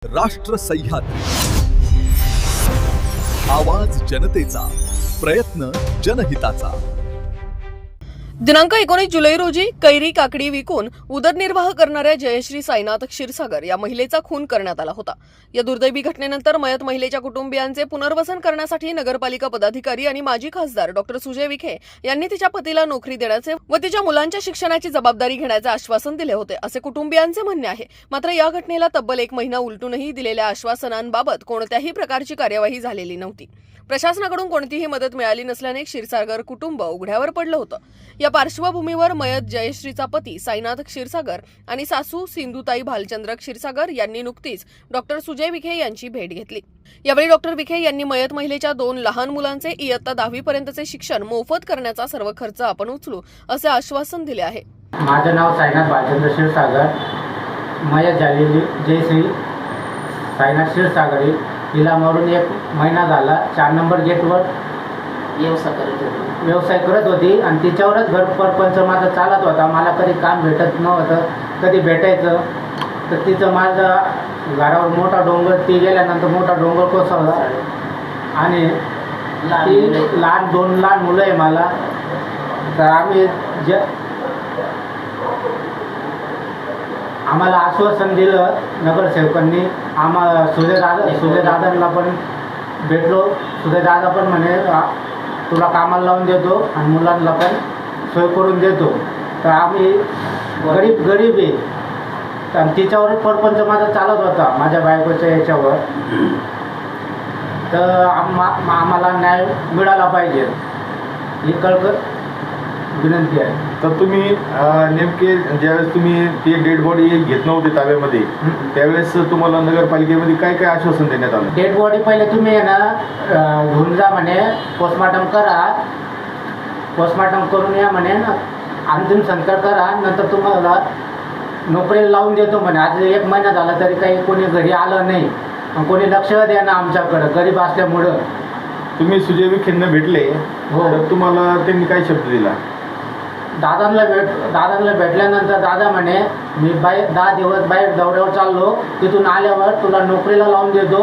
राष्ट्र सह्याद्री, आवाज जनतेचा, प्रयत्न जनहिताचा। दिनांक 19 जुलै रोजी कैरी काकडी विकून उदरनिर्वाह करणाऱ्या जयश्री साईनाथ क्षीरसागर या महिलेचा खून करण्यात आला होता। या दुर्दैवी घटनेनंतर मयत महिलेच्या कुटुंबियांचे पुनर्वसन करण्यासाठी नगरपालिका पदाधिकारी आणि माजी खासदार डॉ. सुजय विखे यांनी तिच्या पतीला नोकरी देण्याचे व तिच्या मुलांच्या शिक्षणाची जबाबदारी घेण्याचे आश्वासन दिले होते, असे कुटुंबियांचे म्हणणे आहे। मात्र या घटनेला तब्बल 1 महिना उलटूनही दिलेल्या आश्वासनांबाबत कोणत्याही प्रकारची कार्यवाही झालेली नव्हती। प्रशासनाकडून कोणतीही मदत मिळाली नसल्याने क्षीरसागर कुटुंब उघड्यावर पडलं होतं। या पार्श्वभूमीवर मयत जयश्रीचा पती साईनाथ क्षीरसागर आणि सासू सिंधुताई भालचंद्र क्षीरसागर यांनी नुकतीच डॉ. सुजय विखे यांची भेट घेतली। यावेळी डॉ. विखे यांनी मयत महिलेच्या 2 लहान मुलांचे इयत्ता 10वी पर्यंतचे शिक्षण मोफत करण्याचा सर्व खर्च आपण उचलू असे आश्वासन दिले आहे। माझं नाव साईनाथ भालचंद्र क्षीरसागर, मयत झालेली जयश्री साईनाथ क्षीरसागर हिला मरून 1 महिना झाला। 4 नंबर गेटवर व्यवसाय करत होती आणि तिच्यावरच घर परपंच माझा चालत होता। मला कधी काम भेटत नव्हतं, कधी भेटायचं तर तिचं माझं घरावर मोठा डोंगर, ती गेल्यानंतर मोठा डोंगर कोसळला आणि ती 2 लहान मुलं आहे मला। तर आम्हाला आश्वासन दिलं नगरसेवकांनी, आम्हाला सुजयदादांना पण भेटलो। सुजयदादा पण म्हणे तुला कामाला लावून देतो आणि मुलांना पण सोय करून देतो। तर आम्ही गरीब आहे, तर तिच्यावर परपंच माझा चालत होता माझ्या बायकोच्या याच्यावर। तर आम्हाला न्याय मिळाला पाहिजे ही कळकळ विनंती आहे। तर तुम्ही नेमके ज्यावेळेस तुम्ही ती डेड बॉडी घेत नव्हते ताब्यामध्ये, त्यावेळेस तुम्हाला नगरपालिकेमध्ये काय काय आश्वासन देण्यात आलं? डेड बॉडी पहिले तुम्ही आहे ना घेऊन जा म्हणे, पोस्टमॉर्टम करा, पोस्टमॉर्टम करून या म्हणे, अंतिम संस्कार करा, नंतर तुम्हाला नोकरीला लावून देतो म्हणे। आज 1 महिना झाला तरी काही कोणी घरी आलं नाही, कोणी लक्ष द्या ना आमच्याकडं गरीब असल्यामुळं। तुम्ही सुजय विखेंना भेटले हो। तर तुम्हाला त्यांनी काय शब्द दिला? दादांना भेटल्यानंतर दादा म्हणे मी 10 दिवस बाहेर दौऱ्यावर चाललो, तिथून आल्यावर तुला नोकरीला लावून देतो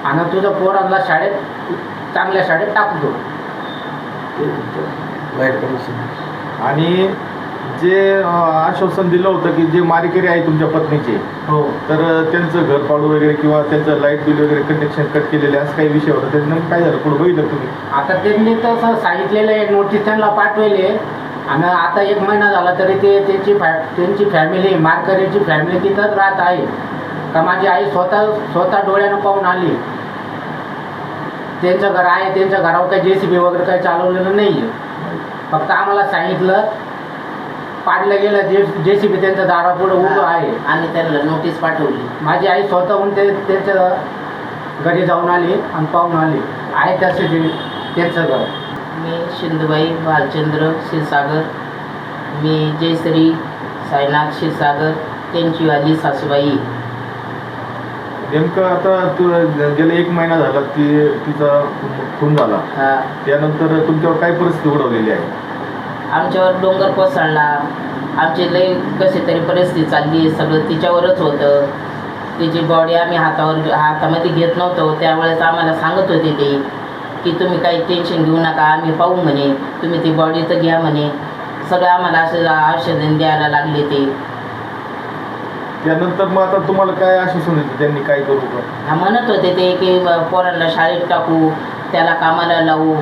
आणि तुझ्या पोरांना चांगल्या शाळेत टाकतो। आणि जे आश्वासन दिलं होतं की जे मारेकरी आहे तुमच्या पत्नीचे, हो, तर त्यांचं घर पाडू वगैरे किंवा त्यांचं लाईट बिल वगैरे कनेक्शन कट केलेले असं काही विषय होता, त्याच्यानंतर काय झालं पुढे बघितलं तुम्ही? आता त्यांनी तसं सांगितलेलं आहे, नोटीस त्यांना पाठवले आणि आता 1 महिना झाला तरी त्यांची फॅमिली, मारकरीची फॅमिली तिथंच राहत आहे। का माझी आई स्वतः डोळ्यानं पाहून आली। त्यांचं घर आहे, त्यांच्या घरावर काही JCB वगैरे काही चालवलेलं नाही आहे, फक्त आम्हाला सांगितलं पाडलं गेलं JCB त्यांच्या दारापुढे उभं आहे आणि त्यांना नोटीस पाठवली। माझी आई स्वतःहून त्यांच्या घरी जाऊन आली आणि पाहून आली आहे त्यासाठी त्यांचं घर। मी सिंधुताई भालचंद्र क्षीरसागर, मी जयश्री साईनाथ क्षीरसागर त्यांची वाली सासूबाई। नेमकं आता गेला 1 महिना झाला तिचा खून झाला, त्यानंतर तुमच्यावर काय परिस्थिती उडवलेली आहे? आमच्यावर डोंगर कोसळला, आमची लई कशी तरी परिस्थिती चालली, सगळं तिच्यावरच होतं। तिची बॉडी आम्ही हातामध्ये घेत नव्हतो, त्यावेळेस आम्हाला सांगत होते ते की तुम्ही काही टेन्शन घेऊ नका, आम्ही पाहू म्हणे, तुम्ही ती बॉडी तर घ्या म्हणे। सगळं आम्हाला असं औषधं द्यायला लागले ते। त्यानंतर मग आता तुम्हाला काय आश्वासन देते त्यांनी, काय करू का? म्हणत होते ते की पोरांना शाळेत टाकू, त्याला कामाला लावू,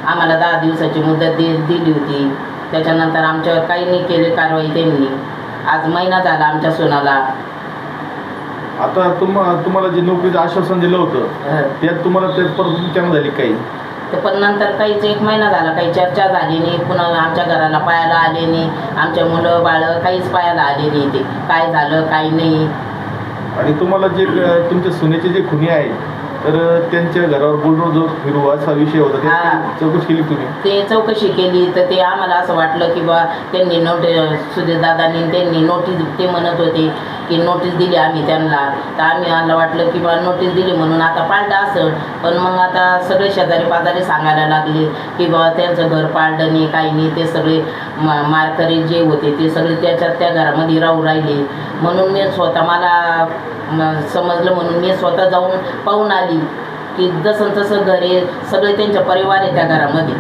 आम्हाला 10 दिवसाची मुदत दिली होती। त्याच्यानंतर आमच्यावर काही नाही केले कारवाई त्यांनी। आज महिना झाला आमच्या सोनाला। आता तुम्हाला जे नोकरीचं आश्वासन दिलं होतं त्यात तुम्हाला ते परत विचारणा झाली काही? तर पण नंतर काहीच 1 महिना झाला, काही चर्चा झाली नाही, पुन्हा आमच्या घराला पाहायला आले नाही, आमच्या मुलं बाळं काहीच पाहायला आले नाही, ते काय झालं काय नाही। आणि तुम्हाला जे तुमच्या सुनेचे जे खुनी आहे तर त्यांच्या घरावर बुलडोजर फिरू असा विषय होता, ते चौकशी केली तुम्ही? ते चौकशी केली तर ते आम्हाला असं वाटलं की बा त्यांनी सुजयदादांनी त्यांनी नोटीस, ते म्हणत होते की नोटीस दिली आम्ही त्यांना, तर आम्हाला वाटलं की बा नोटीस दिली म्हणून आता पाळलं असं. पण मग आता सगळे शेजारी पाजारी सांगायला लागले की बाबा त्यांचं घर पाळलं नाही, काही नाही, ते सगळे मारकरी जे होते ते सगळे त्या घरामध्ये राहू राहिले. म्हणून मी स्वतः मला समजलं म्हणून मी स्वतः जाऊन पाहून आली की जसं तसं घर आहे, सगळे त्यांचा परिवार आहे त्या घरामध्ये.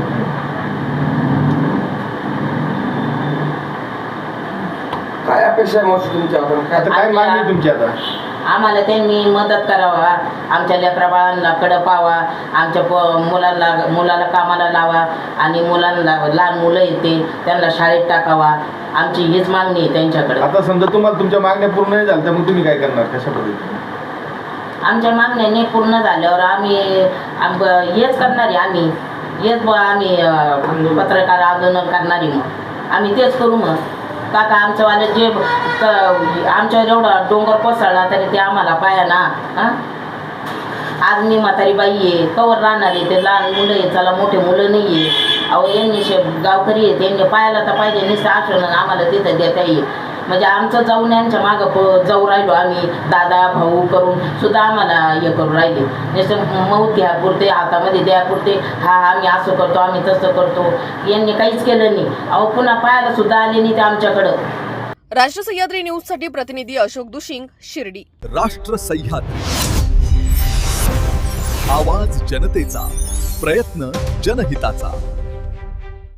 काय अपेक्षा आहे मावशी तुमच्या आपण आता काय मागणी आहे तुमची आता? आम्हाला त्यांनी मदत करावा, आमच्या लेकराबाळांना कडं पावा, आमच्या मुलाला कामाला लावा आणि मुलांना लहान मुलं येते त्यांना शाळेत टाकावा. आमची हीच मागणी आहे त्यांच्याकडे. आता समजा तुम्हाला तुमच्या मागण्या पूर्ण नाही झाल्या तर मग तुम्ही काय करणार, कशा पद्धतीने? आमच्या मागण्याने पूर्ण झाल्यावर आम्ही हेच करणार आहे, आम्ही पत्रकार आंदोलन करणारी. मग आम्ही तेच करू. मग काका आमच्यावाले जे आमच्यावर एवढा डोंगर कोसळला तरी ते आम्हाला पाया ना. आज मी म्हातारी बाई आहे, कवर राहणार आहे, ते लहान मुलं आहे, चला मोठे मुलं नाही आहे. अहो यांनी गावकरी आहेत, यांनी पाहायला तर पाहिजे, नुसतं आठवण आम्हाला तिथं देता येईल. म्हणजे आमचं जाऊन यांच्या मागं जाऊ राहिलो आम्ही, दादा भाऊ करून सुद्धा आम्हाला हे करून राहिले. नुसतं मौत घ्यापुरते, हातामध्ये द्यापुरते, हा आम्ही असं करतो, आम्ही तसं करतो. यांनी काहीच केलं नाही. अहो पुन्हा पाहायला सुद्धा आले नाही ते आमच्याकडं. राष्ट्र सह्याद्री न्यूजसाठी प्रतिनिधी अशोक दुशिंग, शिर्डी. राष्ट्र सह्याद्री, आवाज जनतेचा, प्रयत्न जनहिताचा.